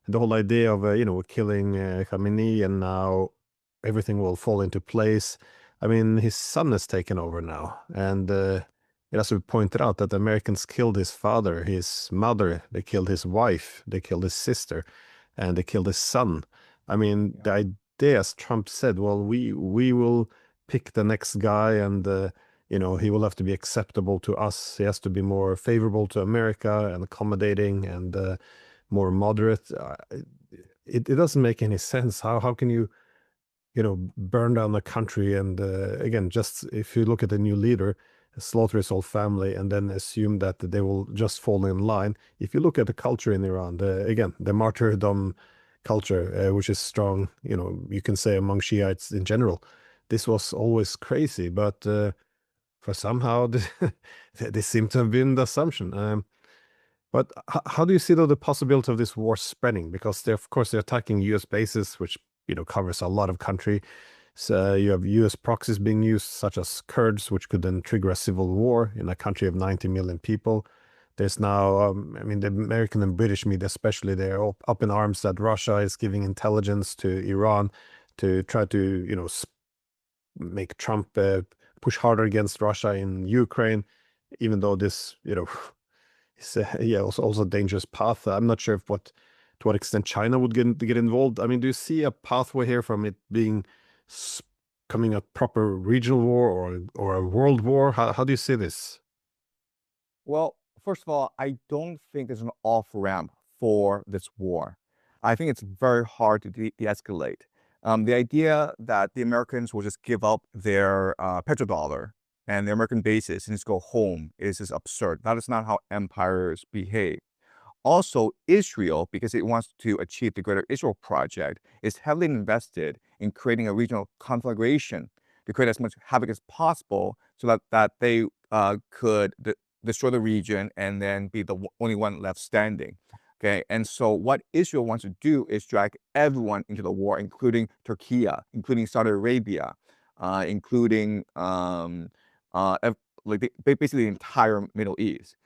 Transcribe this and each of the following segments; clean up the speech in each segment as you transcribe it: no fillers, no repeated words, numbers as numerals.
the whole idea of killing Khamenei, and now everything will fall into place. I mean, his son has taken over now, and it has to be pointed out that the Americans killed his father, his mother, they killed his wife, they killed his sister, and they killed his son. I mean, the Yeah. idea, as Trump said, well, we will pick the next guy, and he will have to be acceptable to us. He has to be more favorable to America and accommodating and more moderate. It doesn't make any sense. How can you burn down the country and again, just if you look at the new leader, slaughter his whole family, and then assume that they will just fall in line. If you look at the culture in Iran, the martyrdom culture, which is strong, you can say among Shiites in general, this was always crazy, but for somehow this seemed to have been the assumption. But how do you see though the possibility of this war spreading? Because of course they're attacking U.S. bases, which covers a lot of country. So you have U.S. proxies being used, such as Kurds, which could then trigger a civil war in a country of 90 million people. There's now, I mean, the American and British media, especially, they're all up in arms that Russia is giving intelligence to Iran to try to, make Trump push harder against Russia in Ukraine, even though this, is yeah, also a dangerous path. I'm not sure if what to what extent China would get involved. I mean, do you see a pathway here from it being coming a proper regional war or a world war? How do you see this? Well, first of all, I don't think there's an off-ramp for this war. I think it's very hard to de-escalate. The idea that the Americans will just give up their petrodollar and their American bases and just go home is just absurd. That is not how empires behave. Also, Israel, because it wants to achieve the Greater Israel Project, is heavily invested in creating a regional conflagration to create as much havoc as possible so that they could destroy the region and then be the only one left standing. Okay, and so what Israel wants to do is drag everyone into the war, including Turkey, including Saudi Arabia, including basically the entire Middle East.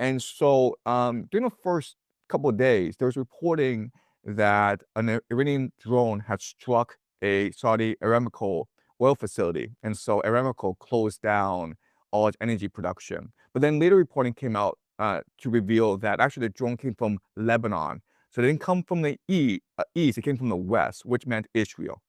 And so during the first couple of days, there was reporting that an Iranian drone had struck a Saudi Aramco oil facility. And so Aramco closed down all its energy production. But then later reporting came out to reveal that actually the drone came from Lebanon. So it didn't come from the east, it came from the west, which meant Israel.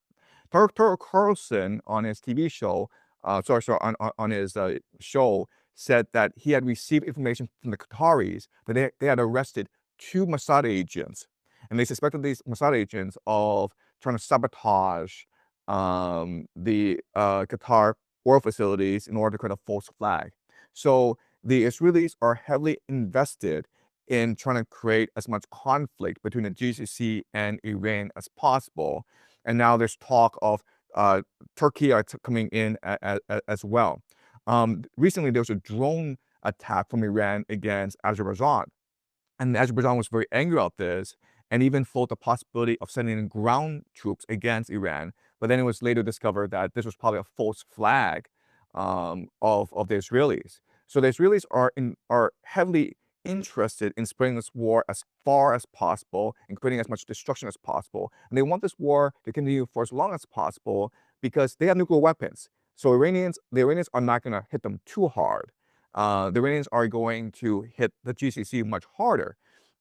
Tucker Carlson on his TV show, on his show, said that he had received information from the Qataris that they had arrested 2 Mossad agents, and they suspected these Mossad agents of trying to sabotage the Qatar oil facilities in order to create a false flag. So the Israelis are heavily invested in trying to create as much conflict between the GCC and Iran as possible. And now there's talk of Turkey coming in as well. Recently, there was a drone attack from Iran against Azerbaijan. And Azerbaijan was very angry about this and even floated the possibility of sending in ground troops against Iran. But then it was later discovered that this was probably a false flag of the Israelis. So the Israelis are heavily interested in spreading this war as far as possible and creating as much destruction as possible. And they want this war to continue for as long as possible because they have nuclear weapons. So the Iranians are not going to hit them too hard. The Iranians are going to hit the GCC much harder.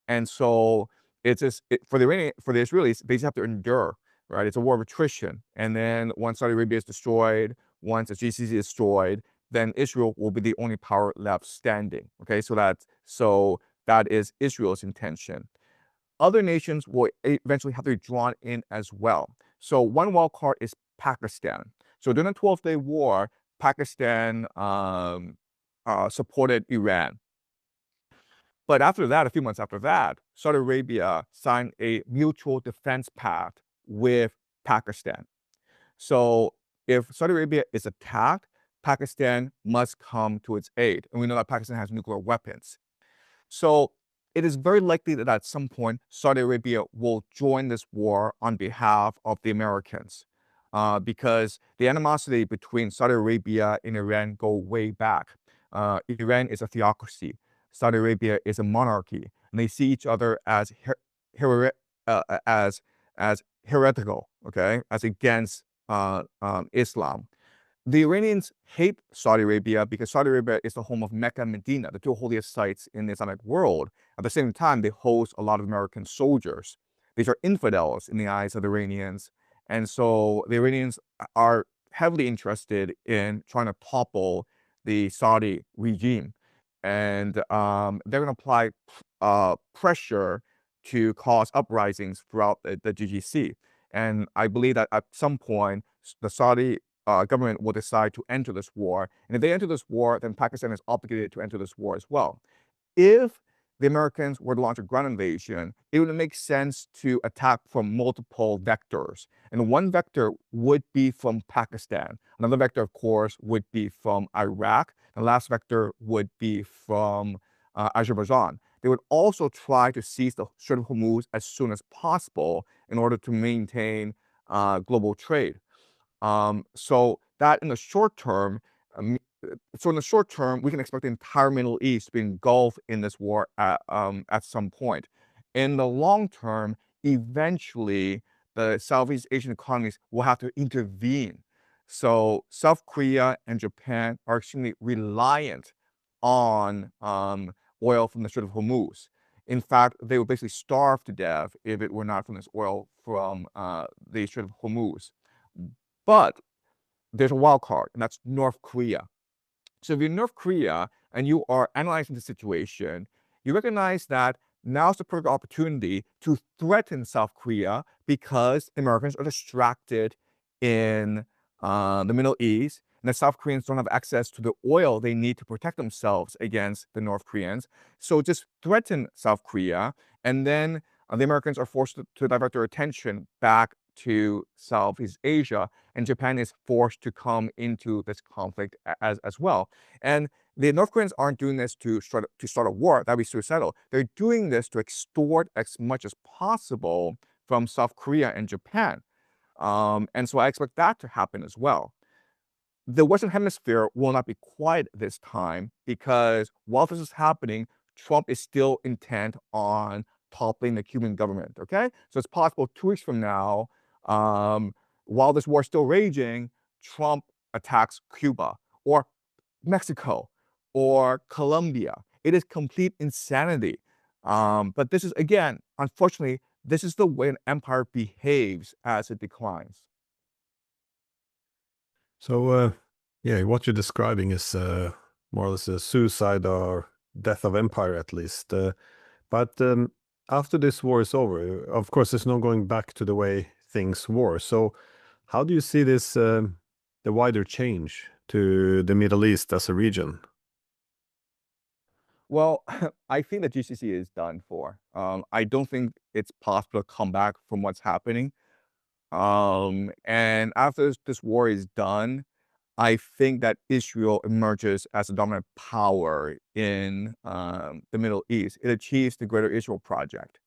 And so it's just for the Israelis, they just have to endure, right? It's a war of attrition. And then once Saudi Arabia is destroyed, once the GCC is destroyed, then Israel will be the only power left standing. Okay, so that is Israel's intention. Other nations will eventually have to be drawn in as well. So one wild card is Pakistan. So during the 12th Day War, Pakistan supported Iran. But after that, a few months after that, Saudi Arabia signed a mutual defense pact with Pakistan. So if Saudi Arabia is attacked, Pakistan must come to its aid. And we know that Pakistan has nuclear weapons. So it is very likely that at some point, Saudi Arabia will join this war on behalf of the Americans. Because the animosity between Saudi Arabia and Iran go way back. Iran is a theocracy. Saudi Arabia is a monarchy. And they see each other as as heretical, okay, as against Islam. The Iranians hate Saudi Arabia because Saudi Arabia is the home of Mecca and Medina, the two holiest sites in the Islamic world. At the same time, they host a lot of American soldiers. These are infidels in the eyes of the Iranians. And so the Iranians are heavily interested in trying to topple the Saudi regime. And they're going to apply pressure to cause uprisings throughout the GCC. And I believe that at some point, the Saudi government will decide to enter this war. And if they enter this war, then Pakistan is obligated to enter this war as well. If the Americans were to launch a ground invasion, it would make sense to attack from multiple vectors. And one vector would be from Pakistan. Another vector, of course, would be from Iraq. The last vector would be from Azerbaijan. They would also try to seize the Strait of Hormuz as soon as possible in order to maintain global trade. So that in the short term, we can expect the entire Middle East to be engulfed in this war at some point. In the long term, eventually, the Southeast Asian economies will have to intervene. So South Korea and Japan are extremely reliant on oil from the Strait of Hormuz. In fact, they would basically starve to death if it were not from this oil from the Strait of Hormuz. But there's a wild card, and that's North Korea. So if you're North Korea and you are analyzing the situation, you recognize that now's the perfect opportunity to threaten South Korea because Americans are distracted in the Middle East, and the South Koreans don't have access to the oil they need to protect themselves against the North Koreans. So just threaten South Korea, and then the Americans are forced to divert their attention back to Southeast Asia, and Japan is forced to come into this conflict as well. And the North Koreans aren't doing this to start a war. That'd be suicidal. They're doing this to extort as much as possible from South Korea and Japan. And so I expect that to happen as well. The Western Hemisphere will not be quiet this time because while this is happening, Trump is still intent on toppling the Cuban government, okay? So it's possible 2 weeks from now, while this war is still raging, Trump attacks Cuba or Mexico or Colombia. It is complete insanity. But this is, again, unfortunately, this is the way an empire behaves as it declines. So, yeah, what you're describing is more or less a suicide or death of empire, at least. But after this war is over, of course, there's no going back to the way things were. So, how do you see this, the wider change to the Middle East as a region? Well, I think the GCC is done for. I don't think it's possible to come back from what's happening. And after this war is done, I think that Israel emerges as a dominant power in the Middle East. It achieves the Greater Israel Project.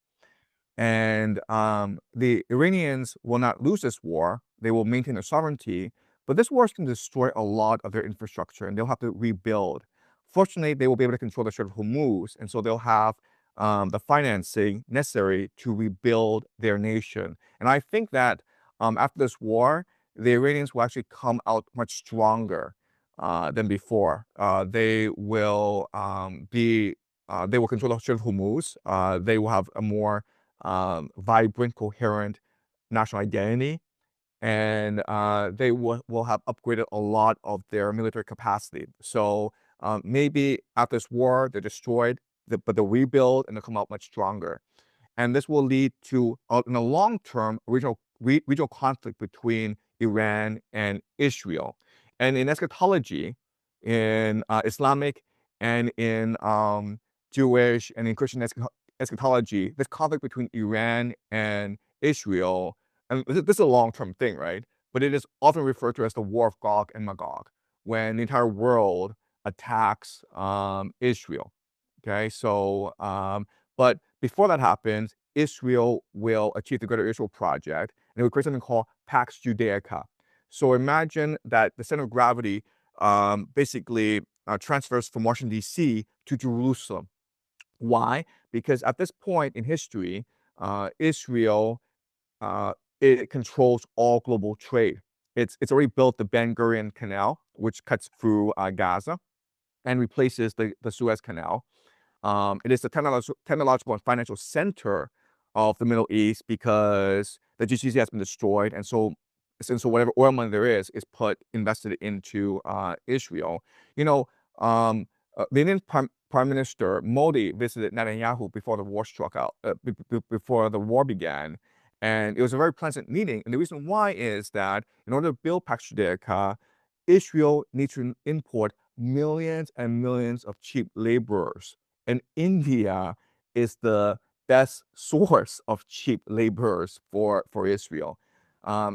And the Iranians will not lose this war. They will maintain their sovereignty. But this war is going to destroy a lot of their infrastructure, and they'll have to rebuild. Fortunately, they will be able to control the Strait of Hormuz, and so they'll have the financing necessary to rebuild their nation. And I think that after this war, the Iranians will actually come out much stronger than before. They will they will control the Strait of Hormuz. They will have a more vibrant, coherent national identity, and they will have upgraded a lot of their military capacity. So maybe after this war, they're destroyed, but they'll rebuild and they'll come out much stronger. And this will lead to, in the long term, regional conflict between Iran and Israel. And in eschatology, in Islamic and in Jewish and in Christian eschatology, this conflict between Iran and Israel, and this is a long-term thing, right? But it is often referred to as the War of Gog and Magog, when the entire world attacks Israel. Okay, so but before that happens, Israel will achieve the Greater Israel Project, and it will create something called Pax Judaica. So imagine that the center of gravity basically transfers from Washington, D.C. to Jerusalem. Why? Because at this point in history, Israel, it controls all global trade. It's already built the Ben Gurion Canal, which cuts through Gaza and replaces the Suez Canal. It is the technological and financial center of the Middle East because the GCC has been destroyed, and so whatever oil money there is invested into Israel. You know, the Indian Prime Minister Modi visited Netanyahu before the war struck out, before the war began, and it was a very pleasant meeting. And the reason why is that in order to build Pax Israel needs to import millions and millions of cheap laborers, and India is the best source of cheap laborers for Israel.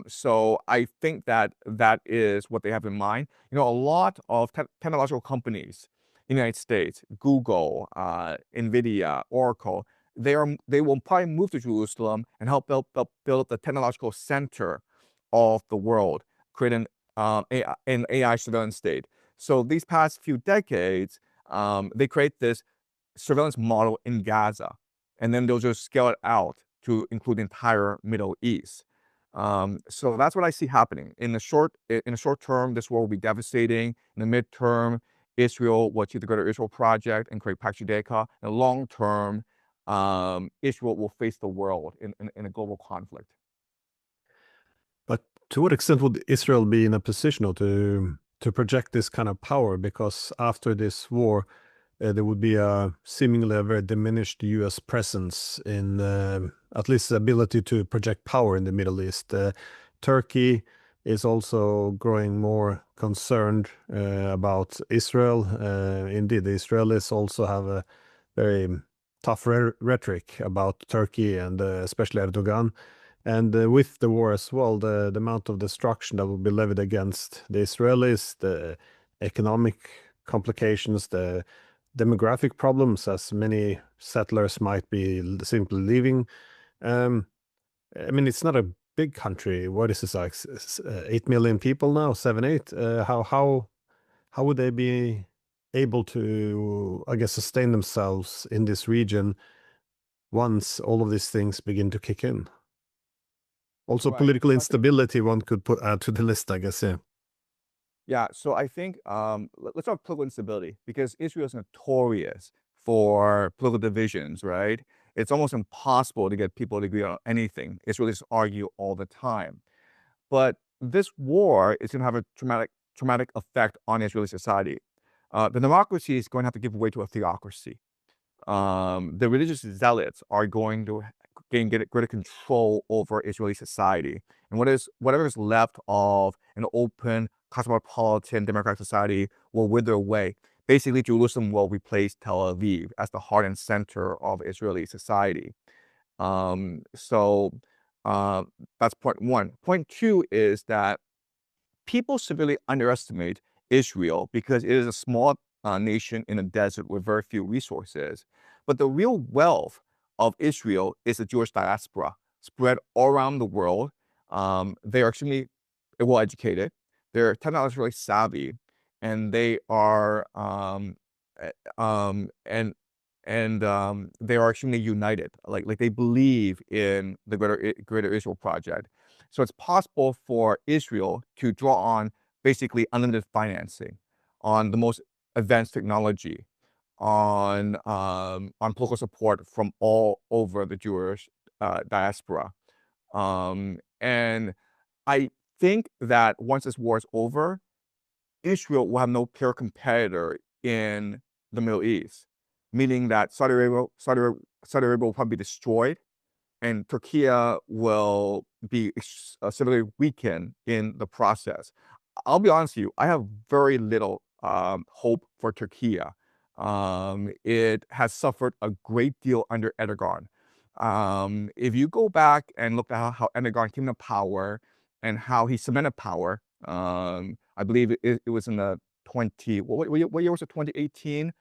So I think that that is what they have in mind. You know, a lot of technological companies in the United States, Google, NVIDIA, Oracle, they will probably move to Jerusalem and help build the technological center of the world, create an AI surveillance state. So these past few decades, they create this surveillance model in Gaza, and then they'll just scale it out to include the entire Middle East. So that's what I see happening. In the short term, this war will be devastating. In the midterm, Israel will achieve the Greater Israel Project and create Pax Judaica. In the long term, Israel will face the world in a global conflict. But to what extent would Israel be in a position to project this kind of power? Because after this war, there would be seemingly a very diminished U.S. presence in at least the ability to project power in the Middle East. Turkey is also growing more concerned about Israel. Indeed, the Israelis also have a very tough rhetoric about Turkey and especially Erdogan. And with the war as well, the amount of destruction that will be levied against the Israelis, the economic complications, the demographic problems, as many settlers might be simply leaving. I mean, it's not a big country. What is this, like 8 million people now, 7, 8? How would they be able to, I guess, sustain themselves in this region once all of these things begin to kick in? Also, Right. political So I think, instability one could add to the list, I guess. Yeah. yeah. So I think let's talk political instability because Israel is notorious for political divisions, right? It's almost impossible to get people to agree on anything. Israelis argue all the time. But this war is going to have a traumatic effect on Israeli society. The democracy is going to have to give way to a theocracy. The religious zealots are going to gain greater control over Israeli society. And whatever is left of an open, cosmopolitan, democratic society will wither away. Basically, Jerusalem will replace Tel Aviv as the heart and center of Israeli society. So that's point one. Point two is that people severely underestimate Israel because it is a small nation in a desert with very few resources. But the real wealth of Israel is the Jewish diaspora spread all around the world. They are extremely well educated, they're technologically savvy, and they are eh, and they are extremely united. Like they believe in the Greater Israel Project. So it's possible for Israel to draw on basically unlimited financing, on the most advanced technology, on political support from all over the Jewish diaspora. And I think that once this war is over, Israel will have no peer competitor in the Middle East, meaning that Saudi Arabia will probably be destroyed, and Turkey will be severely weakened in the process. I'll be honest with you, I have very little hope for Turkey. It has suffered a great deal under Erdogan. If you go back and look at how Erdogan came to power and how he cemented power, I believe it was in the what year was it? 2018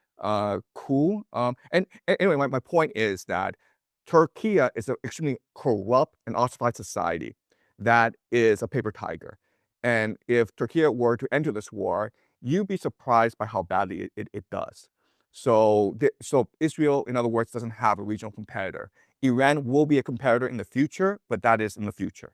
coup. And anyway, my point is that Turkey is an extremely corrupt and ossified society that is a paper tiger. And if Turkey were to enter this war, you'd be surprised by how badly it does. So Israel, in other words, doesn't have a regional competitor. Iran will be a competitor in the future, but that is in the future.